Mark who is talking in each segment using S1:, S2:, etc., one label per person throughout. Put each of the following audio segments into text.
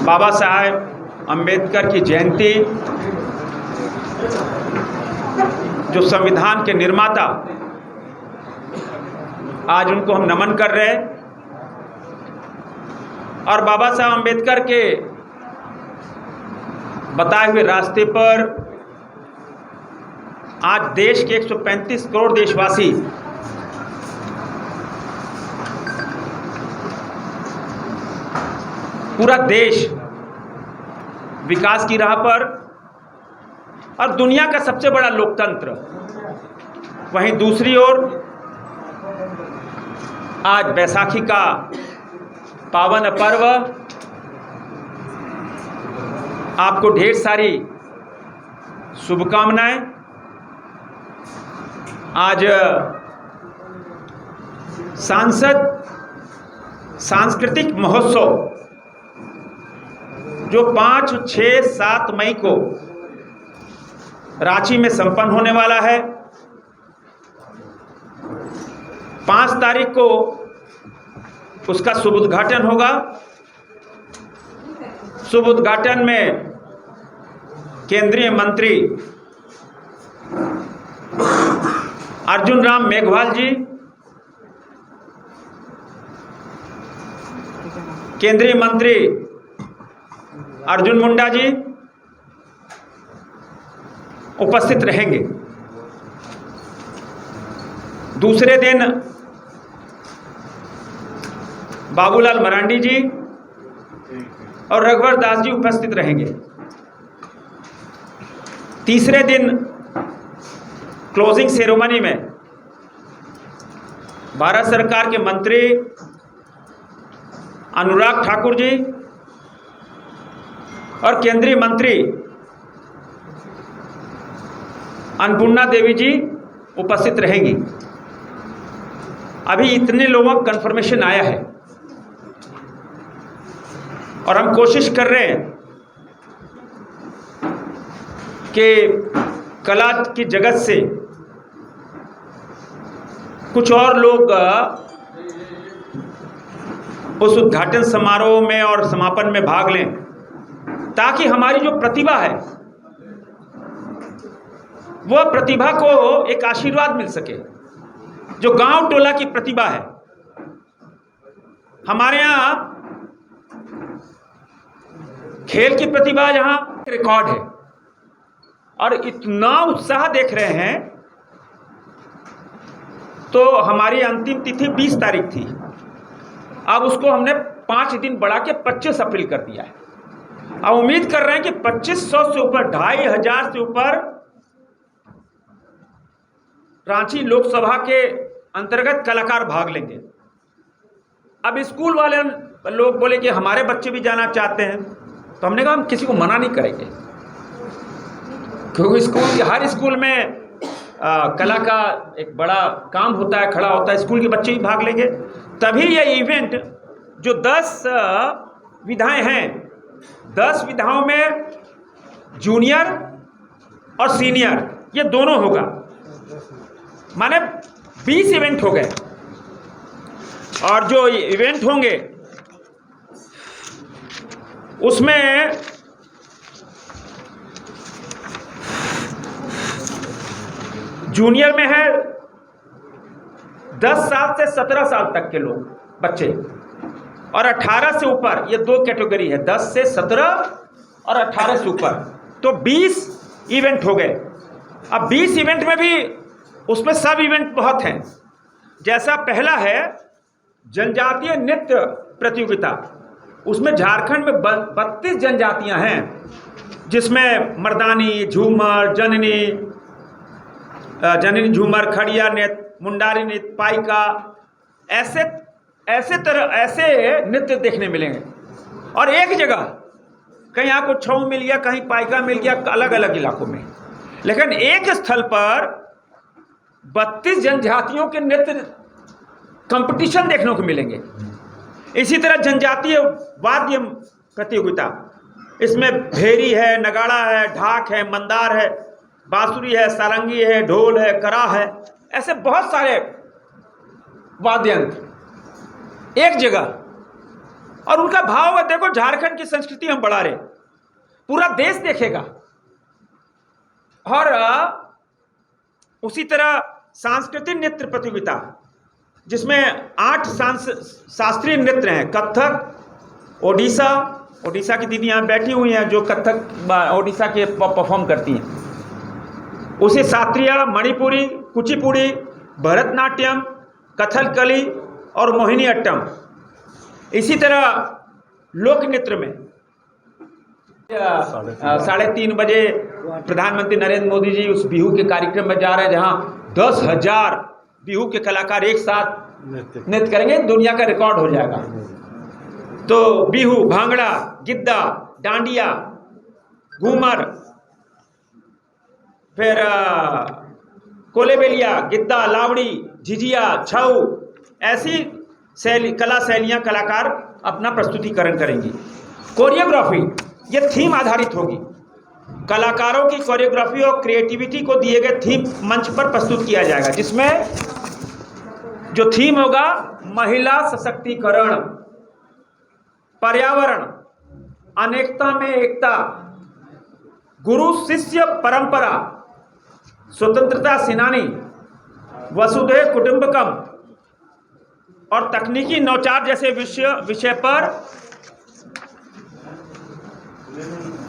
S1: बाबा साहेब अम्बेडकर की जयंती, जो संविधान के निर्माता, आज उनको हम नमन कर रहे हैं। और बाबा साहब अम्बेडकर के बताए हुए रास्ते पर आज देश के 135 करोड़ देशवासी पूरा देश विकास की राह पर, और दुनिया का सबसे बड़ा लोकतंत्र, वहीं दूसरी ओर आज बैसाखी का पावन पर्व, आपको ढेर सारी शुभकामनाएं। आज सांस्कृतिक महोत्सव जो 5, 6, 7 मई को रांची में संपन्न होने वाला है। 5 तारीख को उसका शुभ उद्घाटन होगा। शुभ उद्घाटन में केंद्रीय मंत्री अर्जुन राम मेघवाल जी, केंद्रीय मंत्री अर्जुन मुंडा जी उपस्थित रहेंगे। दूसरे दिन बाबूलाल मरांडी जी और रघुवर दास जी उपस्थित रहेंगे। तीसरे दिन क्लोजिंग सेरेमनी में भारत सरकार के मंत्री अनुराग ठाकुर जी और केंद्रीय मंत्री अन्नपूर्णा देवी जी उपस्थित रहेंगी। अभी इतने लोगों का कंफर्मेशन आया है और हम कोशिश कर रहे हैं कि कला की जगत से कुछ और लोग उस उद्घाटन समारोह में और समापन में भाग लें, ताकि हमारी जो प्रतिभा है वह प्रतिभा को एक आशीर्वाद मिल सके। जो गांव टोला की प्रतिभा है, हमारे यहाँ खेल की प्रतिभा जहां रिकॉर्ड है और इतना उत्साह देख रहे हैं, तो हमारी अंतिम तिथि 20 तारीख थी। अब उसको हमने 5 दिन बढ़ा के 25 अप्रैल कर दिया है। अब उम्मीद कर रहे हैं कि 2500 से ऊपर, 2500 से ऊपर रांची लोकसभा के अंतर्गत कलाकार भाग लेंगे। अब स्कूल वाले लोग बोले कि हमारे बच्चे भी जाना चाहते हैं, तो हमने कहा हम किसी को मना नहीं करेंगे, क्योंकि हर स्कूल में कला का एक बड़ा काम होता है, खड़ा होता है। स्कूल के बच्चे भी भाग लेंगे। तभी ये इवेंट जो 10 विधाएं हैं, 10 विधाओं में जूनियर और सीनियर ये दोनों होगा, माने 20 इवेंट हो गए। और जो इवेंट होंगे उसमें जूनियर में है 10 साल से 17 साल तक के लोग, बच्चे, और 18 से ऊपर, ये 2 कैटेगरी है, 10 से 17 और 18 से ऊपर। तो 20 इवेंट हो गए। अब 20 इवेंट में भी उसमें सब इवेंट बहुत हैं। जैसा पहला है जनजातीय नृत्य प्रतियोगिता, उसमें झारखंड में 32 जनजातियां हैं, जिसमें मर्दानी, झूमर, जननी झूमर, खड़िया नृत्य, मुंडारी नृत्य, पाइका, ऐसे नृत्य देखने मिलेंगे। और एक जगह कहीं आपको छऊ मिल गया, कहीं पाइका मिल गया, अलग अलग इलाकों में, लेकिन एक स्थल पर 32 जनजातियों के नृत्य कंपटीशन देखने को मिलेंगे। इसी तरह जनजातीय वाद्य प्रतियोगिता, इसमें भेरी है, नगाड़ा है, ढाक है, मंदार है, बांसुरी है, सारंगी है, ढोल है, करा है, ऐसे बहुत सारे वाद्य यंत्र एक जगह, और उनका भाव देखो, झारखंड की संस्कृति हम बढ़ा रहे, पूरा देश देखेगा। और उसी तरह सांस्कृतिक नृत्य प्रतियोगिता, जिसमें 8 शास्त्रीय नृत्य हैं, कथक, ओडिशा की दीदी यहाँ बैठी हुई हैं जो कथक ओडिशा के परफॉर्म करती हैं, उसी शास्त्रीय, मणिपुरी, कुचिपुड़ी, भरतनाट्यम, कथकली और मोहिनीअट्टम। इसी तरह लोक नृत्य में 3:30 बजे प्रधानमंत्री नरेंद्र मोदी जी उस बिहू के कार्यक्रम में जा रहे हैं, जहां 10,000 बिहू के कलाकार एक साथ नृत्य करेंगे, दुनिया का रिकॉर्ड हो जाएगा। तो बिहू, भांगड़ा, गिद्दा, डांडिया, घूमर, फिर कोलेबेलिया, गिद्दा, लावड़ी, झिझिया, छऊ, ऐसी कला शैलियां कलाकार अपना प्रस्तुतिकरण करेंगी। कोरियोग्राफी ये थीम आधारित होगी, कलाकारों की कोरियोग्राफी और क्रिएटिविटी को दिए गए थीम मंच पर प्रस्तुत किया जाएगा, जिसमें जो थीम होगा महिला सशक्तिकरण, पर्यावरण, अनेकता में एकता, गुरु शिष्य परंपरा, स्वतंत्रता सेनानी, वसुधैव कुटुंबकम और तकनीकी नवाचार जैसे विषय पर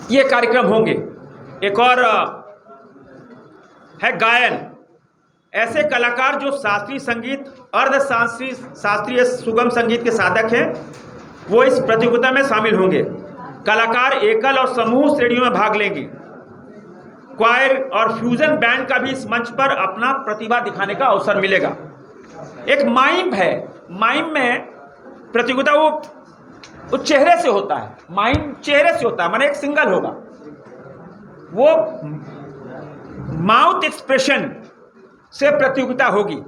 S1: ये कार्यक्रम होंगे। एक और है गायन, ऐसे कलाकार जो शास्त्रीय संगीत, अर्ध शास्त्रीय सुगम संगीत के साधक हैं, वो इस प्रतियोगिता में शामिल होंगे। कलाकार एकल और समूह श्रेणियों में भाग लेंगे। क्वायर और फ्यूजन बैंड का भी इस मंच पर अपना प्रतिभा दिखाने का अवसर मिलेगा। एक माइम है, माइम में प्रतियोगिता वो चेहरे से होता है, माइम चेहरे से होता है, माने एक सिंगल होगा, वो माउथ एक्सप्रेशन से प्रतियोगिता होगी।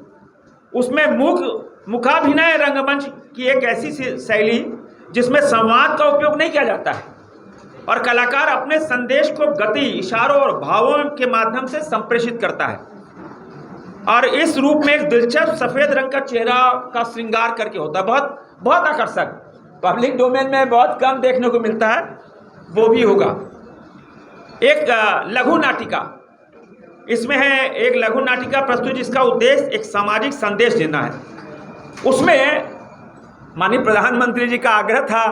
S1: उसमें मुखाभिनय रंगमंच की एक ऐसी शैली जिसमें संवाद का उपयोग नहीं किया जाता है और कलाकार अपने संदेश को गति, इशारों और भावों के माध्यम से संप्रेषित करता है। और इस रूप में एक दिलचस्प सफेद रंग का चेहरा का श्रृंगार करके होता है, बहुत आकर्षक, पब्लिक डोमेन में बहुत कम देखने को मिलता है, वो भी होगा। एक लघु नाटिका, इसमें है एक लघु नाटिका प्रस्तुत जिसका उद्देश्य एक सामाजिक संदेश देना है। उसमें माननीय प्रधानमंत्री जी का आग्रह था,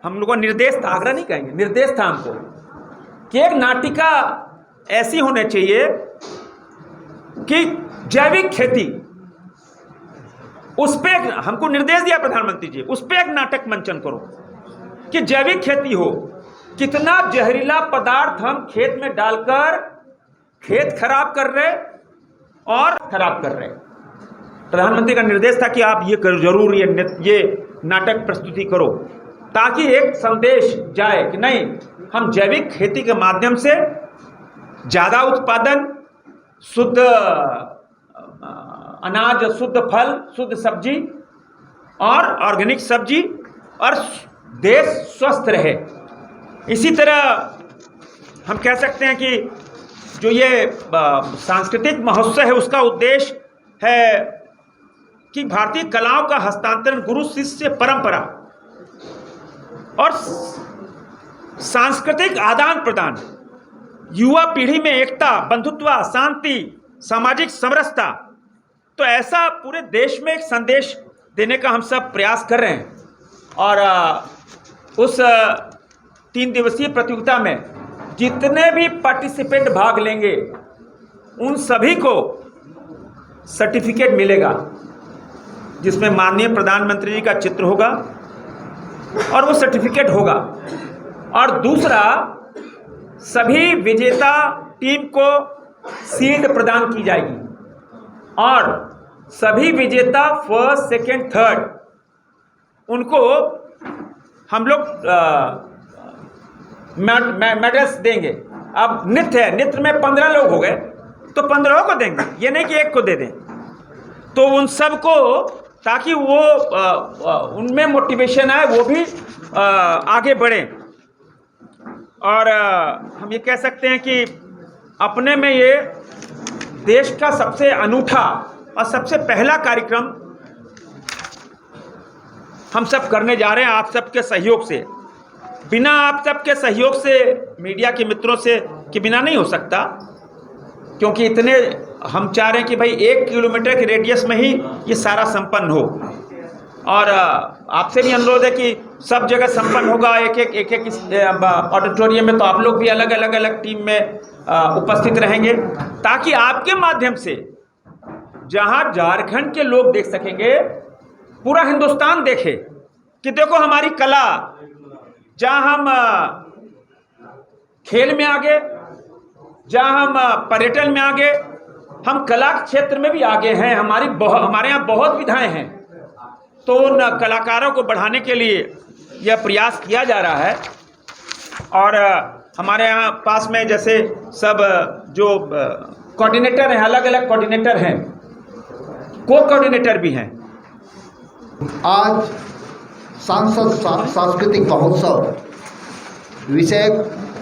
S1: हम लोगों को निर्देश था, आग्रह नहीं कहेंगे, निर्देश था हमको कि एक नाटिका ऐसी होनी चाहिए कि जैविक खेती, उस पे हमको निर्देश दिया प्रधानमंत्री जी, उस पे एक नाटक मंचन करो कि जैविक खेती हो। कितना जहरीला पदार्थ हम खेत में डालकर खेत खराब कर रहे और खराब कर रहे। प्रधानमंत्री का निर्देश था कि आप ये करो, जरूर ये नाटक प्रस्तुति करो, ताकि एक संदेश जाए कि नहीं, हम जैविक खेती के माध्यम से ज़्यादा उत्पादन, शुद्ध अनाज, शुद्ध फल, शुद्ध सब्जी और ऑर्गेनिक सब्जी, और देश स्वस्थ रहे। इसी तरह हम कह सकते हैं कि जो ये सांस्कृतिक महोत्सव है, उसका उद्देश्य है कि भारतीय कलाओं का हस्तांतरण, गुरु शिष्य परंपरा और सांस्कृतिक आदान प्रदान, युवा पीढ़ी में एकता, बंधुत्व, शांति, सामाजिक समरसता, तो ऐसा पूरे देश में एक संदेश देने का हम सब प्रयास कर रहे हैं। और उस 3 दिवसीय प्रतियोगिता में जितने भी पार्टिसिपेंट भाग लेंगे उन सभी को सर्टिफिकेट मिलेगा, जिसमें माननीय प्रधानमंत्री जी का चित्र होगा और वो सर्टिफिकेट होगा। और दूसरा, सभी विजेता टीम को शील्ड प्रदान की जाएगी और सभी विजेता फर्स्ट, सेकंड, थर्ड, उनको हम लोग मेडल्स देंगे। अब नृत्य है, नृत्य में 15 लोग हो गए तो 15 को देंगे, ये नहीं कि एक को दे दें। तो उन सब को, ताकि वो उनमें मोटिवेशन आए, वो भी आगे बढ़ें। और हम ये कह सकते हैं कि अपने में ये देश का सबसे अनूठा और सबसे पहला कार्यक्रम हम सब करने जा रहे हैं आप सबके सहयोग से। बिना आप सबके सहयोग से, मीडिया के मित्रों से के बिना नहीं हो सकता, क्योंकि इतने हम चाह रहे हैं कि भाई 1 किलोमीटर के रेडियस में ही ये सारा संपन्न हो। और आपसे भी अनुरोध है कि सब जगह संपन्न होगा, एक एक ऑडिटोरियम में, तो आप लोग भी अलग अलग टीम में उपस्थित रहेंगे, ताकि आपके माध्यम से जहां झारखंड के लोग देख सकेंगे, पूरा हिंदुस्तान देखे कि देखो हमारी कला, जहां हम खेल में आगे, जहां हम पर्यटन में आगे, हम कला के क्षेत्र में भी आगे हैं। हमारे यहाँ बहुत विधाएं हैं, तो उन कलाकारों को बढ़ाने के लिए यह प्रयास किया जा रहा है। और हमारे यहाँ पास में जैसे सब जो कोऑर्डिनेटर हैं, अलग अलग कोऑर्डिनेटर हैं, को कोऑर्डिनेटर भी हैं।
S2: आज सांसद सांस्कृतिक महोत्सव विषय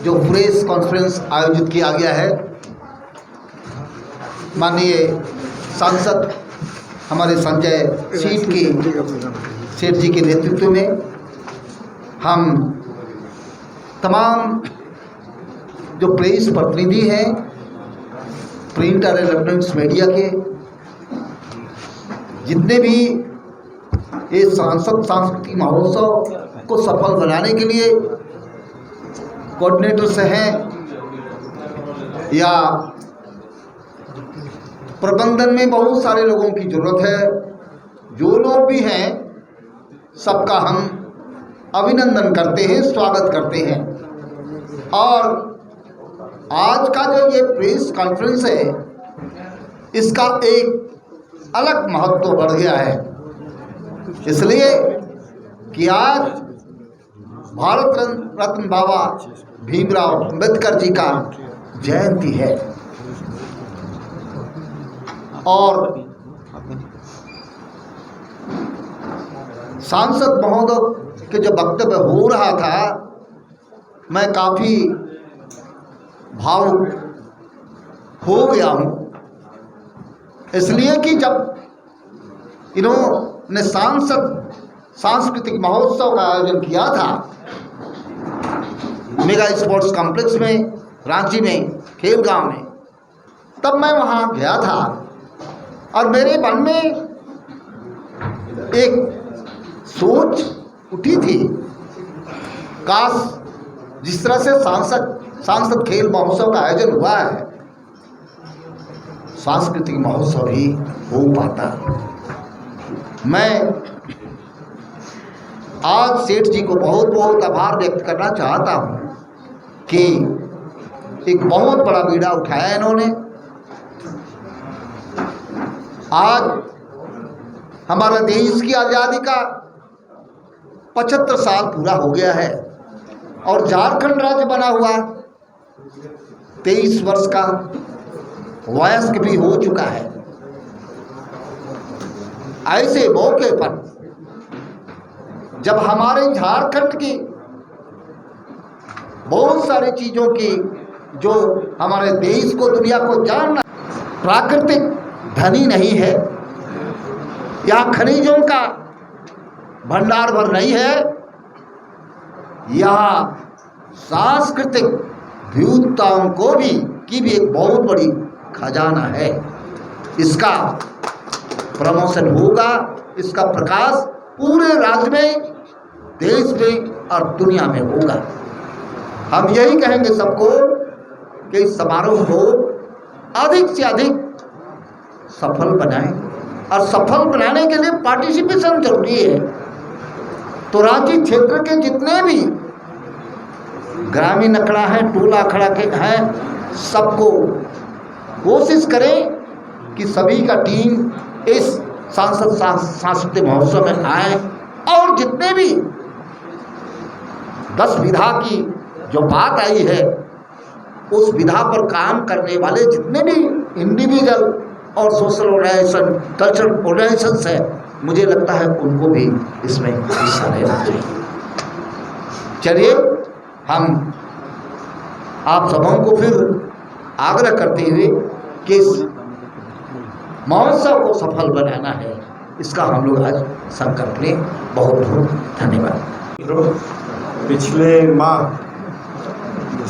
S2: जो प्रेस कॉन्फ्रेंस आयोजित किया गया है, माननीय सांसद हमारे संजय सेठ जी के नेतृत्व में हम तमाम जो प्रेस प्रतिनिधि हैं, प्रिंट और इलेक्ट्रॉनिक्स मीडिया के जितने भी ये सांसद सांस्कृतिक महोत्सव को सफल बनाने के लिए कोऑर्डिनेटर्स हैं या प्रबंधन में बहुत सारे लोगों की ज़रूरत है, जो लोग भी हैं सबका हम अभिनंदन करते हैं, स्वागत करते हैं। और आज का जो ये प्रेस कॉन्फ्रेंस है, इसका एक अलग महत्व बढ़ गया है, इसलिए कि आज भारत रत्न बाबा भीमराव अंबेडकर जी का जयंती है। और सांसद महोदय के जो वक्तव्य हो रहा था, मैं काफ़ी भावुक हो गया हूँ, इसलिए कि जब इन्होंने सांस्कृतिक महोत्सव का आयोजन किया था मेगा स्पोर्ट्स कॉम्प्लेक्स में, रांची में, खेल गांव में, तब मैं वहाँ गया था और मेरे मन में एक सोच उठी थी, काश जिस तरह से सांसद खेल महोत्सव का आयोजन हुआ है, सांस्कृतिक महोत्सव भी हो पाता। मैं आज सेठ जी को बहुत बहुत आभार व्यक्त करना चाहता हूँ कि एक बहुत बड़ा बीड़ा उठाया इन्होंने। आज हमारे देश की आज़ादी का 75 साल पूरा हो गया है और झारखंड राज्य बना हुआ 23 वर्ष का वयस्क भी हो चुका है। ऐसे मौके पर जब हमारे झारखंड की बहुत सारी चीज़ों की जो हमारे देश को, दुनिया को जानना, प्राकृतिक धनी नहीं है, यहाँ खनिजों का भंडार भर नहीं है, यहाँ सांस्कृतिक विविधताओं को भी एक बहुत बड़ी खजाना है। इसका प्रमोशन होगा, इसका प्रकाश पूरे राज्य में, देश में और दुनिया में होगा। हम यही कहेंगे सबको कि इस समारोह को अधिक से अधिक सफल बनाएं, और सफल बनाने के लिए पार्टिसिपेशन जरूरी है। तो रांची क्षेत्र के जितने भी ग्रामीण अखाड़ा हैं, टोला अखाड़ा के हैं, सबको कोशिश करें कि सभी का टीम इस सांसद सांस्कृतिक महोत्सव में आए, और जितने भी 10 विधा की जो बात आई है, उस विधा पर काम करने वाले जितने भी इंडिविजुअल और सोशल ऑर्गेनाइजेशन, कल्चरल ऑर्गेनाइजेशंस है, मुझे लगता है उनको भी इसमें हिस्सा लेना चाहिए। चलिए, हम आप सबों को फिर आग्रह करते हुए कि इस महोत्सव को सफल बनाना है, इसका हम लोग आज संकल्प लें। बहुत बहुत धन्यवाद।
S3: पिछले माह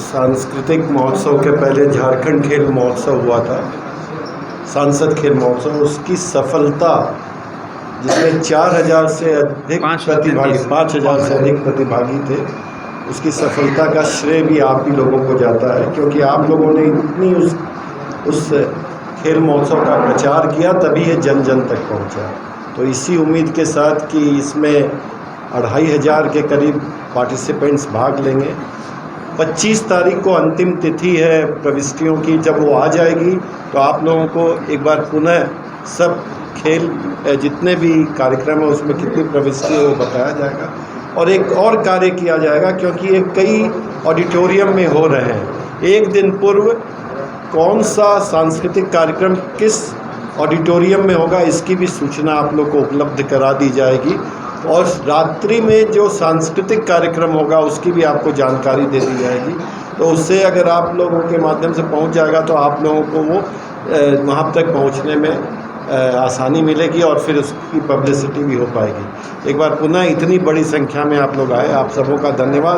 S3: सांस्कृतिक महोत्सव के पहले झारखंड खेल महोत्सव हुआ था, सांसद खेल महोत्सव, उसकी सफलता जिसमें 4,000 से अधिक प्रतिभागी 5,000 से अधिक प्रतिभागी थे, उसकी सफलता का श्रेय भी आप ही लोगों को जाता है, क्योंकि आप लोगों ने इतनी उस खेल महोत्सव का प्रचार किया, तभी ये जन जन तक पहुंचा। तो इसी उम्मीद के साथ कि इसमें 2,500 के करीब पार्टिसिपेंट्स भाग लेंगे। 25 तारीख को अंतिम तिथि है प्रविष्टियों की। जब वो आ जाएगी तो आप लोगों को एक बार पुनः सब खेल जितने भी कार्यक्रम है उसमें कितनी प्रविष्टि है वो बताया जाएगा। और एक और कार्य किया जाएगा, क्योंकि ये कई ऑडिटोरियम में हो रहे हैं, एक दिन पूर्व कौन सा सांस्कृतिक कार्यक्रम किस ऑडिटोरियम में होगा इसकी भी सूचना आप लोग को उपलब्ध करा दी जाएगी। और रात्रि में जो सांस्कृतिक कार्यक्रम होगा उसकी भी आपको जानकारी दे दी जाएगी। तो उससे अगर आप लोगों के माध्यम से पहुंच जाएगा तो आप लोगों को वो वहाँ तक पहुंचने में आसानी मिलेगी और फिर उसकी पब्लिसिटी भी हो पाएगी। एक बार पुनः इतनी बड़ी संख्या में आप लोग आए, आप सबों का धन्यवाद।